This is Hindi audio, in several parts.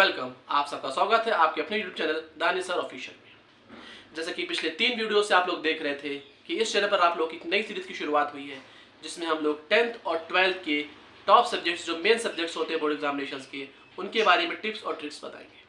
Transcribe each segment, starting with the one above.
वेलकम, आप सबका स्वागत है आपके अपने YouTube channel Danish sir official में। जैसे कि पिछले 3 वीडियो से आप लोग देख रहे थे कि इस चैनल पर आप लोग की एक नई सीरीज की शुरुआत हुई है, जिसमें हम लोग 10th और 12th के टॉप सब्जेक्ट्स जो मेन सब्जेक्ट्स होते हैं बोर्ड एग्जामिनेशन के, उनके बारे में टिप्स और ट्रिक्स बताएंगे।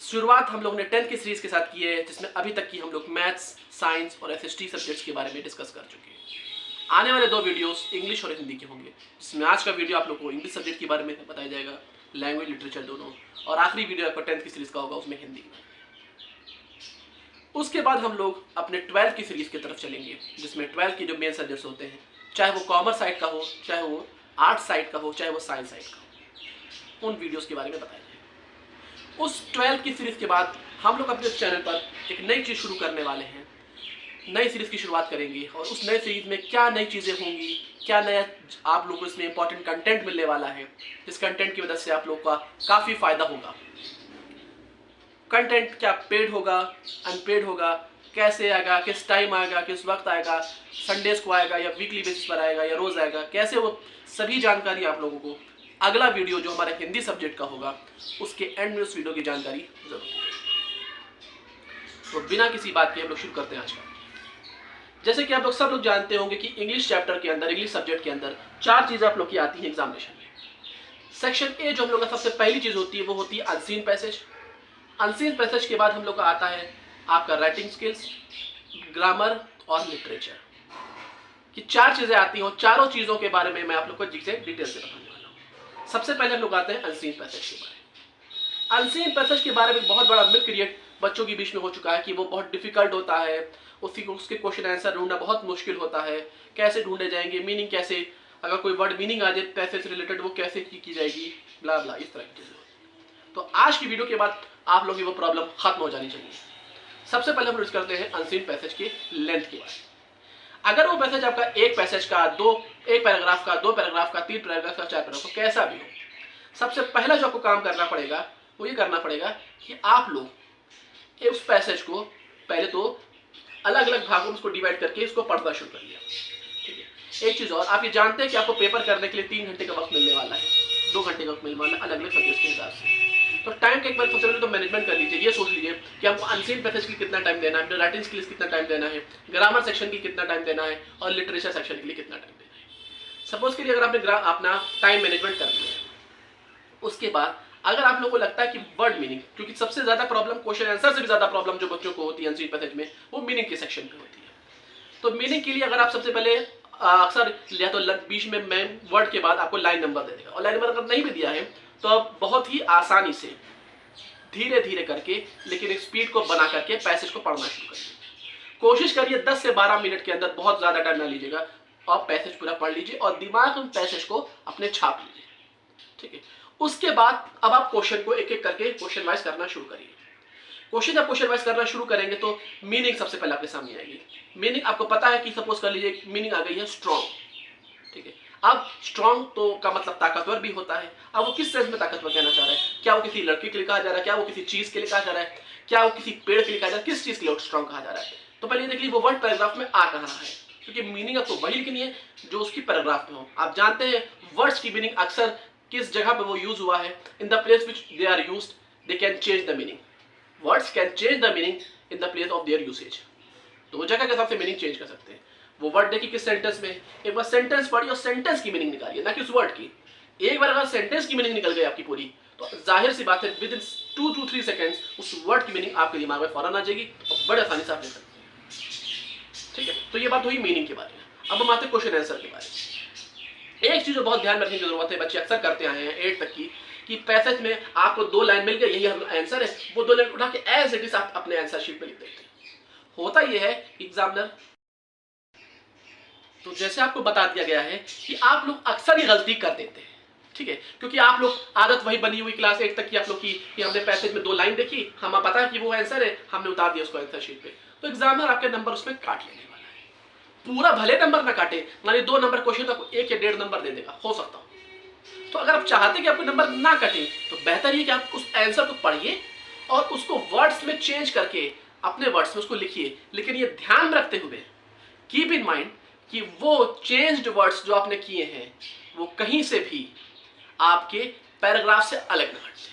शुरुआत हम लोग ने 10th की सीरीज के साथ की है, जिसमें अभी तक की हम लोग मैथ्स, साइंस और एसएसटी सब्जेक्ट्स के बारे में डिस्कस कर चुके हैं। आने वाले 2 वीडियोस इंग्लिश और हिंदी के होंगे, जिसमें आज का वीडियो आप लोग को इंग्लिश सब्जेक्ट के बारे में बताया जाएगा, लैंग्वेज लिटरेचर दोनों, और आखिरी वीडियो आपका 10th की सीरीज का होगा, उसमें हिंदी। उसके बाद हम लोग अपने 12th की सीरीज की तरफ चलेंगे, जिसमें 12th के जो मेन सब्जेक्ट्स होते हैं, चाहे वो कॉमर्स साइड का हो, चाहे वो आर्ट साइड का हो, चाहे वो साइंस साइड का हो, उन वीडियोस के बारे में बताया जाएगा। उस 12th की सीरीज के बाद हम लोग अपने चैनल पर एक नई चीज़ शुरू करने वाले हैं, नई सीरीज की शुरुआत करेंगे, और उस नई सीरीज में क्या नई चीज़ें होंगी, क्या नया आप लोगों को इसमें इंपॉर्टेंट कंटेंट मिलने वाला है, जिस कंटेंट की वजह से आप लोग का काफ़ी फायदा होगा। कंटेंट क्या पेड होगा, अनपेड होगा, कैसे आएगा, किस टाइम आएगा, किस वक्त आएगा, संडेज को आएगा या वीकली बेसिस पर आएगा या रोज़ आएगा, कैसे, वो सभी जानकारी आप लोगों को अगला वीडियो जो हमारा हिंदी सब्जेक्ट का होगा उसके एंड में उस वीडियो की जानकारी जरूर। तो बिना किसी बात के हम लोग शुरू करते हैं आज का। जैसे कि आप लोग सब लोग जानते होंगे कि इंग्लिश चैप्टर के अंदर, इंग्लिश सब्जेक्ट के अंदर 4 चीज़ें आप लोग की आती हैं एग्जामिनेशन में। सेक्शन ए जो हम लोग का सबसे पहली चीज़ होती है वो होती है अनसीन पैसेज। अनसीन पैसेज के बाद हम लोग का आता है आपका राइटिंग स्किल्स, ग्रामर और लिटरेचर की 4 चीज़ें आती हैं, और चारों चीज़ों के बारे में मैं आप लोग को जिसे डिटेल से बताने वाला हूँ। सबसे पहले हम लोग आते हैं अनसीन पैसेज के बारे में। अनसीन पैसेज के बारे में बहुत बड़ा मिथ क्रिएट बच्चों के बीच में हो चुका है कि वो बहुत डिफिकल्ट होता है, उसके क्वेश्चन आंसर ढूंढना बहुत मुश्किल होता है, कैसे ढूंढे जाएंगे, मीनिंग कैसे, अगर कोई वर्ड मीनिंग आ जाए पैसे से रिलेटेड वो कैसे की जाएगी, ब्ला ब्ला, इस तरह की चीज़ें। तो आज की वीडियो के बाद आप लोगों की वो प्रॉब्लम खत्म हो जानी चाहिए। सबसे पहले हम लोग करते हैं अनसीन पैसेज के लेंथ के बारे में। अगर वो पैसेज आपका एक पैसेज का, एक पैराग्राफ का, 2 पैराग्राफ का, 3 पैराग्राफ का, 4 पैराग्राफ का, कैसा भी हो, सबसे पहला जो आपको काम करना पड़ेगा वो ये करना पड़ेगा कि आप लोग उस पैसेज को पहले तो अलग अलग भागों में उसको डिवाइड करके इसको पढ़ना शुरू कर लिया। ठीक है। एक चीज़ और, आप ये जानते हैं कि आपको पेपर करने के लिए 3 घंटे का वक्त मिलने वाला है, 2 घंटे का वक्त मिलने वाला है अलग अलग सब्जेक्ट के हिसाब से। तो टाइम का एक बार सबसे पहले तो मैनेजमेंट कर लीजिए। ये सोच लीजिए कि आपको अनसीन पैसेज के लिए कितना टाइम देना है, राइटिंग स्किल्स कितना टाइम देना है, ग्रामर सेक्शन के लिए कितना टाइम देना है, और लिटरेचर सेक्शन के लिए कितना टाइम देना है। सपोज के लिए अगर आपने अपना टाइम मैनेजमेंट कर लिया है, उसके बाद अगर आप लोगों को लगता है कि वर्ड मीनिंग, क्योंकि सबसे ज्यादा प्रॉब्लम क्वेश्चन आंसर से भी ज्यादा प्रॉब्लम जो बच्चों को होती है अनसीन पैसेज में, वो मीनिंग के सेक्शन पे होती है। तो मीनिंग के लिए अगर आप सबसे पहले अक्सर या तो बीच में मैम वर्ड के बाद आपको लाइन नंबर दे देगा, और लाइन नंबर अगर नहीं भी दिया है तो आप बहुत ही आसानी से धीरे धीरे करके लेकिन स्पीड को बना करके पैसेज को पढ़ना शुरू करिए। कोशिश करिए 10 से 12 मिनट के अंदर, बहुत ज्यादा टाइम ना लीजिएगा, और पैसेज पूरा पढ़ लीजिए और दिमाग में पैसेज को अपने छाप लीजिए। ठीक है। उसके बाद अब आप क्वेश्चन को एक एक करके क्वेश्चन वाइज करना शुरू करिए। क्वेश्चन वाइज करना शुरू करेंगे तो मीनिंग सबसे पहले आपके सामने आएगी। मीनिंग आपको पता है कि सपोज कर लीजिए मीनिंग आ गई है स्ट्रॉन्ग। ठीक है। अब स्ट्रॉन्ग तो का मतलब ताकतवर भी होता है। अब वो किस सेंस में ताकतवर कहना चाह रहा है, क्या वो किसी लड़के के लिए कहा जा रहा है, क्या वो किसी चीज के लिए कहा जा रहा है, क्या वो किसी पेड़ के लिए कहा जा रहा है, किस चीज के लिए स्ट्रॉन्ग कहा जा रहा है। तो पहले देख लीजिए वो वर्ड पैराग्राफ में आ कहाँ रहा है, क्योंकि मीनिंग आपको वही लिखनी है जो उसकी पैराग्राफ में हो। आप जानते हैं वर्ड्स की मीनिंग अक्सर किस जगह पे वो यूज हुआ है, in the place which they are used they can change the meaning. Words can change the meaning in the place of their usage. तो वो जगह के हिसाब से मीनिंग चेंज कर सकते हैं। वो वर्ड देखिए किस सेंटेंस में, एक बार सेंटेंस पढ़िए और सेंटेंस की मीनिंग निकालिए, ना कि उस वर्ड की। एक बार अगर सेंटेंस की मीनिंग निकल गई आपकी पूरी, तो जाहिर सी बात है विद इन 2 to 3 सेकेंड्स उस वर्ड की मीनिंग आपके दिमाग में फौरन आ जाएगी और बड़े आसानी से आप ले सकते हैं। ठीक है। तो ये बात हुई मीनिंग के बारे में। अब हम आते हैं क्वेश्चन आंसर के बारे में। एक चीज बहुत ध्यान रखने की जरूरत है, बच्चे अक्सर करते आए हैं 8 तक की, कि पैसेज में आपको 2 लाइन मिल गई, यही आंसर है, वो 2 लाइन उठा के एज इट इज आप अपने आंसर शीट पे लिख देते हैं। होता यह है एग्जामिनर, तो जैसे आपको बता दिया गया है कि आप लोग अक्सर ही गलती कर देते हैं। ठीक है। क्योंकि आप लोग आदत वही बनी हुई क्लास 8 तक की आप लोग की कि हमने पैसेज में 2 लाइन देखी, हमें पता है कि वो आंसर है, हमने उतार दिया उसको आंसर शीट पे। तो एग्जामिनर आपके नंबर उसमें काट लेने वाला है। पूरा भले नंबर ना काटे, मानिए 2 नंबर क्वेश्चन आपको 1 या 1.5 नंबर दे देगा, हो सकता हो। तो अगर आप चाहते कि आपको नंबर ना कटे, तो बेहतर ये कि आप उस आंसर को पढ़िए और उसको वर्ड्स में चेंज करके अपने वर्ड्स में उसको लिखिए। लेकिन ये ध्यान रखते हुए, कीप इन माइंड कि वो चेंज्ड वर्ड्स जो आपने किए हैं वो कहीं से भी आपके पैराग्राफ से अलग न हट जाए।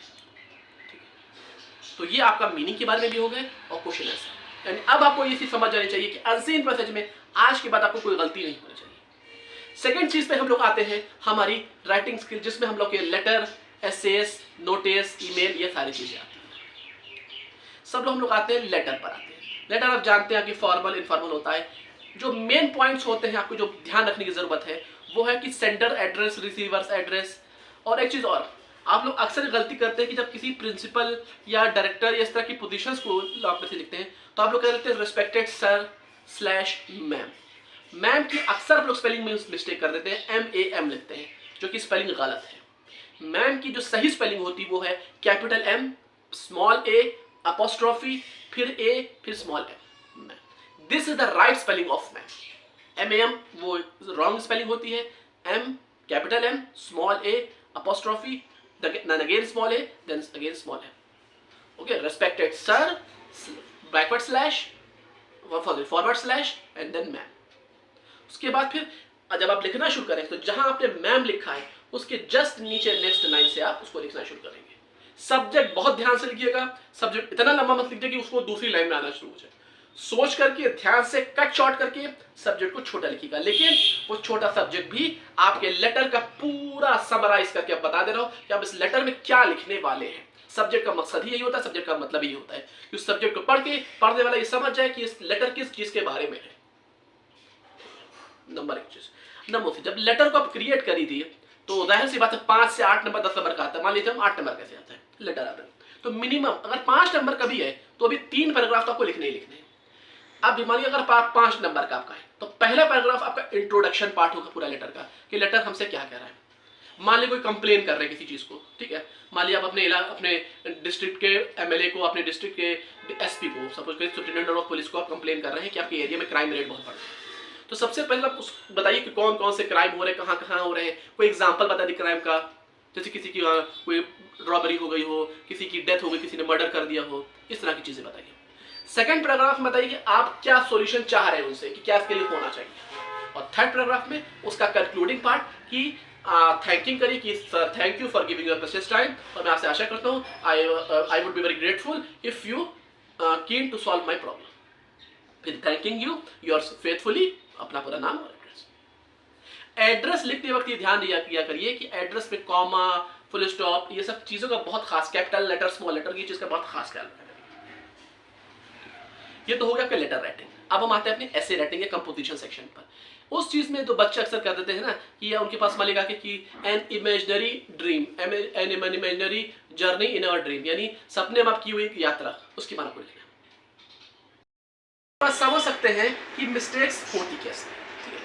तो ये आपका मीनिंग के बारे में भी हो गए और क्वेश्चन आंसर। यानी अब आपको ये चीज समझ जानी चाहिए कि अनसीन पैसेज में आज के बाद आपको कोई गलती नहीं होनी चाहिए। सेकंड चीज पे हम लोग आते हैं हमारी राइटिंग स्किल, जिसमें हम लोग के लेटर, एसेस, नोटिस, ईमेल, ये सारी चीजें आती हैं। सब लोग हम लोग आते हैं लेटर पर आते हैं। लेटर आप जानते हैं कि फॉर्मल इनफॉर्मल होता है। जो मेन पॉइंट्स होते हैं आपको जो ध्यान रखने की जरूरत है वो है कि सेंडर एड्रेस, रिसीवर्स एड्रेस, और एक चीज और आप लोग अक्सर गलती करते हैं कि जब किसी प्रिंसिपल या डायरेक्टर या इस तरह की पोजीशंस को आप से लिखते हैं तो आप लोग कह देते हैं respected sir slash ma'am. Ma'am की अक्सर आप लोग स्पेलिंग में मिस्टेक कर देते हैं, MAM लिखते हैं, जो कि स्पेलिंग गलत है। मैम की जो सही स्पेलिंग होती है वो है capital M, small a, apostrophe, फिर A, फिर small m। This is the right spelling of ma'am. MAM वो रॉन्ग स्पेलिंग होती है, M, capital M, small a, apostrophe, then again small a, then again small m. Okay, respected sir, backward slash, forward slash, and then ma'am. उसके बाद फिर जब आप लिखना शुरू करें तो जहां आपने मैम लिखा है उसके जस्ट नीचे नेक्स्ट लाइन से आप उसको लिखना शुरू करेंगे। सब्जेक्ट बहुत ध्यान से लिखिएगा, सब्जेक्ट इतना लंबा मत लिखिए कि उसको दूसरी लाइन में आना शुरू हो जाए। सोच करके ध्यान से कट शॉर्ट करके सब्जेक्ट को छोटा लिखिएगा, लेकिन वो छोटा सब्जेक्ट भी आपके लेटर का पूरा समराइज करके आप बता दे रहा हूं कि आप इस लेटर में क्या लिखने वाले हैं। सब्जेक्ट का मकसद ही यही होता है, सब्जेक्ट का मतलब ही होता है कि उस सब्जेक्ट को पढ़ के पढ़ने वाला ये समझ जाए कि इस लेटर किस चीज के बारे में है। नंबर एक चीज। नंबर से जब लेटर को आप क्रिएट करी थी तो जाहिर सी बात है 5 से 8 नंबर 10 नंबर का आता है। मान लीजिए हम 8 नंबर कैसे आता है लेटर आता है, तो मिनिमम अगर 5 नंबर का भी है तो अभी 3 पैराग्राफ आपको लिखने ही लिखने हैं। अब मान लीजिए अगर 5 नंबर का आपका है तो पहला पैराग्राफ आपका इंट्रोडक्शन पार्ट होगा पूरा लेटर का, कि लेटर हमसे क्या कह रहा है। मान लीजिए कोई कंप्लेन कर रहे हैं किसी चीज को, ठीक है, मान लीजिए आप अपने डिस्ट्रिक्ट के MLA को, अपने डिस्ट्रिक्ट के SP को, सपोज करिए सुप्रिटेंडेंट ऑफ पुलिस को आप कंप्लेन कर रहे हैं कि आपके एरिया में क्राइम रेट बहुत बढ़ रहा है। तो सबसे पहले आप बताइए कि कौन कौन से क्राइम हो रहे हैं, कहाँ कहाँ हो रहे हैं, कोई एग्जाम्पल बता दी क्राइम का, जैसे किसी की कोई रॉबरी हो गई हो, किसी की डेथ हो गई, किसी ने मर्डर कर दिया हो, इस तरह की चीजें बताइए। सेकंड पैराग्राफ में बताइए कि आप क्या सॉल्यूशन चाह रहे हैं उनसे, कि क्या इसके लिए होना चाहिए। और थर्ड पैराग्राफ में उसका कंक्लूडिंग पार्ट कि थैंकिंग करिए कि sir thank you for giving your precious time, और मैं आपसे आशा करता हूँ I would be very grateful if you can to solve my problem. फिर थैंकिंग यू योर्स फेथफुली, अपना पूरा नाम और एड्रेस। एड्रेस लिखते वक्त ये ध्यान दिया करिए कि एड्रेस पे कॉमा, फुल स्टॉप, ये सब चीजों का बहुत खास, कैपिटल लेटर, स्मॉल लेटर की चीज का बहुत खास ख्याल रखना। ये तो हो गया आपका लेटर राइटिंग। अब हम आते हैं अपने ऐसे राइटिंग या कंपोजिशन सेक्शन पर। उस चीज में तो बच्चे अक्सर कर देते हैं ना कि उनके पास मान लिखा कि an imaginary dream, an imaginary journey in our dream, यानी सपने में आपकी हुई एक यात्रा, उसकी माना को लिखना। समझ सकते हैं कि मिस्टेक्स होती कैसे, ठीक है।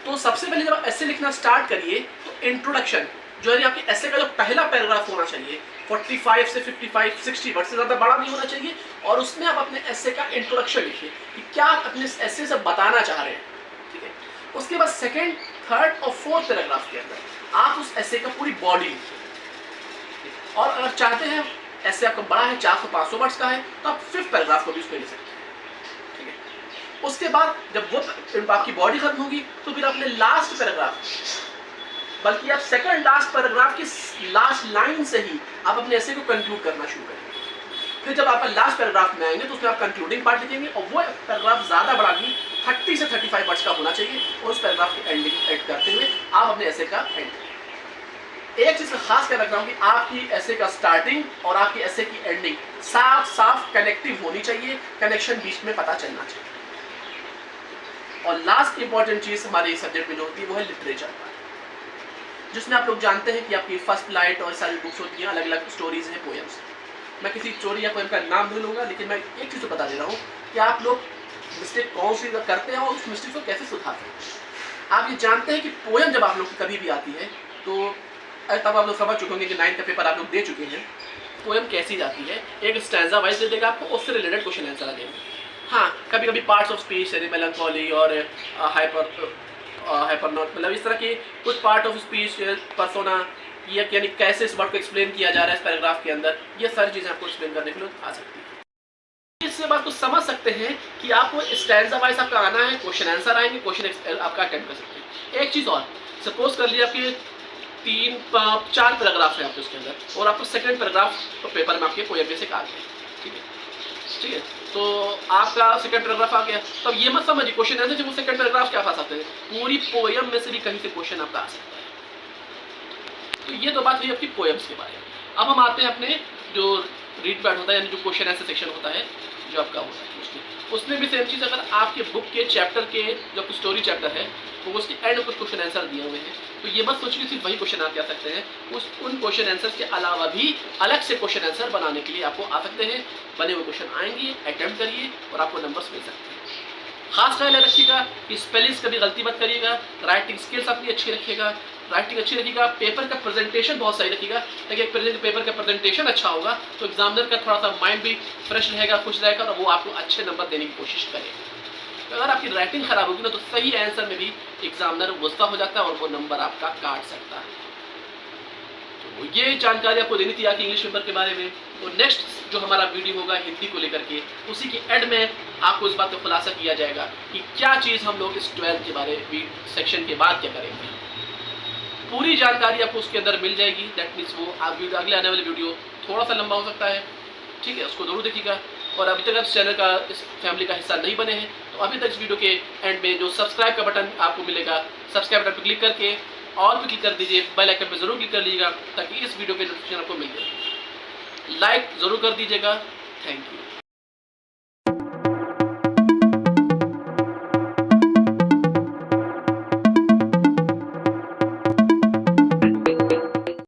तो सबसे पहले जब आप ऐसे लिखना स्टार्ट करिए तो इंट्रोडक्शन जो है आपके ऐसे का जो पहला पैराग्राफ होना चाहिए 45 से 55 60 वर्ड से ज्यादा बड़ा नहीं होना चाहिए, और उसमें आप अपने ऐसे का इंट्रोडक्शन लिखिए कि क्या आप अपने ऐसे से बताना चाह रहे हैं, ठीक है। उसके बाद सेकंड, थर्ड और फोर्थ पैराग्राफ के अंदर आप उस ऐसे का पूरी बॉडी लिखिए, और अगर चाहते हैं ऐसे आपका बड़ा है 400-500 वर्ड्स का है तो आप फिफ्थ पैराग्राफ को भी उसमें लिख सकते हैं। उसके बाद जब वो आपकी बॉडी खत्म होगी तो फिर अपने लास्ट पैराग्राफ, बल्कि आप सेकंड लास्ट पैराग्राफ की लास्ट लाइन से ही आप अपने ऐसे को कंक्लूड करना शुरू करेंगे। फिर जब आप लास्ट पैराग्राफ में आएंगे तो उसमें आप कंक्लूडिंग पार्ट लिखेंगे, और वो पैराग्राफ ज्यादा बड़ा नहीं 30 से 35 वर्ड्स का होना चाहिए, और उस पैराग्राफ की एंडिंग एड करते हुए आप अपने ऐसे का एंड। एक चीज का खास ख्याल रख रहा हूं कि आपकी ऐसे का स्टार्टिंग और आपकी ऐसे की एंडिंग साफ साफ कनेक्टिव होनी चाहिए, कनेक्शन बीच में पता चलना चाहिए। और लास्ट इंपॉर्टेंट चीज हमारे सब्जेक्ट में जो होती है वो है लिटरेचर, जिसमें आप लोग जानते हैं कि आपकी फर्स्ट लाइट और सारी बुक्स होती हैं, अलग अलग स्टोरीज हैं, पोएम्स। मैं किसी स्टोरी या पोएम का नाम नहीं लूंगा, लेकिन मैं एक चीज तो बता दे रहा हूँ कि आप लोग मिस्टेक कौन सी करते हैं और उस मिस्टेक को कैसे सुधारते हैं। आप ये जानते हैं कि पोएम जब आप लोग की कभी भी आती है तो तब आप लोग समझ चुके होंगे कि 9th का पेपर आप लोग दे चुके हैं। पोएम कैसी जाती है, एक स्टैंजा वाइज दे देगा आपको, उससे रिलेटेड क्वेश्चन आंसर आ जाएंगे। हाँ, कभी कभी पार्ट्स ऑफ स्पीच यानी मेलंकोली और हाइपरनोट, मतलब इस तरह के कुछ पार्ट ऑफ स्पीच, पर्सोना, ये यानी कैसे इस वर्ड को एक्सप्लेन किया जा रहा है इस पैराग्राफ के अंदर, ये सारी चीज़ें आपको एक्सप्लेन करने के लिए आ सकती है। इससे बात को समझ सकते हैं कि आपको स्टैंजा वाइज आपका आना है, क्वेश्चन आंसर आएंगे, क्वेश्चन आपका अटेम्प्ट कर सकते हैं। एक चीज़ और, सपोज कर लिया आपकी 4 पैराग्राफ है आपके उसके अंदर, और आपको सेकंड पैराग्राफ तो पेपर में आपके पोएम बेसिक आ गया। ठीक है, ठीक है, तो आपका सेकंड पैराग्राफ आ गया। तब ये मत समझिए क्वेश्चन आंसर वो सेकंड पैराग्राफ क्या फंस सकते हैं, पूरी पोएम में से भी कहीं से क्वेश्चन आपका आ सकता है। तो ये तो बात हुई आपकी पोएम्स के बारे में। अब हम आते हैं अपने जो रीड पैड होता है, यानी जो क्वेश्चन आंसर सेक्शन होता है जो आपका होता है उसमें भी सेम चीज़, अगर आपके बुक के चैप्टर के जो स्टोरी चैप्टर है तो उसके एंड में कुछ क्वेश्चन आंसर दिए हुए हैं, तो ये मत सोचिए सिर्फ वही क्वेश्चन आप क्या सकते हैं, उन क्वेश्चन आंसर के अलावा भी अलग से क्वेश्चन आंसर बनाने के लिए आपको आ सकते हैं। बने हुए क्वेश्चन आएंगे, अटेम्प्ट करिए और आपको नंबर्स मिल सकते हैं। खास ख्याल रखिएगा कि स्पेलिंग्स कभी गलती मत करिएगा, राइटिंग स्किल्स अपनी अच्छी रखिएगा, राइटिंग अच्छी रखिएगा, पेपर का प्रेजेंटेशन बहुत सही रखिएगा, ताकि पेपर का प्रेजेंटेशन अच्छा होगा तो एग्जामिनर का थोड़ा सा माइंड भी फ्रेश रहेगा, खुश रहेगा और वो आपको अच्छे नंबर देने की कोशिश करेगा। अगर आपकी राइटिंग खराब होगी ना तो सही आंसर में भी एग्जामिनर गुस्सा हो जाता है और वो नंबर आपका काट सकता है। तो ये जानकारी आपको देनी थी आपकी इंग्लिश पेपर के बारे में। तो नेक्स्ट जो हमारा वीडियो होगा हिंदी को लेकर के, उसी के एंड में आपको इस बात का खुलासा किया जाएगा कि क्या चीज़ हम लोग इस 12 के बारे सेक्शन के बाद क्या करेंगे। पूरी जानकारी आपको उसके अंदर मिल जाएगी। दैट मीन्स वो आप अगले आने वाले वीडियो थोड़ा सा लंबा हो सकता है, ठीक है, उसको जरूर देखिएगा। और अभी तक आप इस चैनल का, इस फैमिली का हिस्सा नहीं बने हैं तो अभी तक इस वीडियो के एंड में जो सब्सक्राइब का बटन आपको मिलेगा, सब्सक्राइब बटन पर क्लिक करके और भी क्लिक कर दीजिए, बेल आइकन पर जरूर क्लिक कर लीजिएगा ताकि इस वीडियो के नोटिफिकेशन आपको मिल जाए। लाइक ज़रूर कर दीजिएगा। Thank you.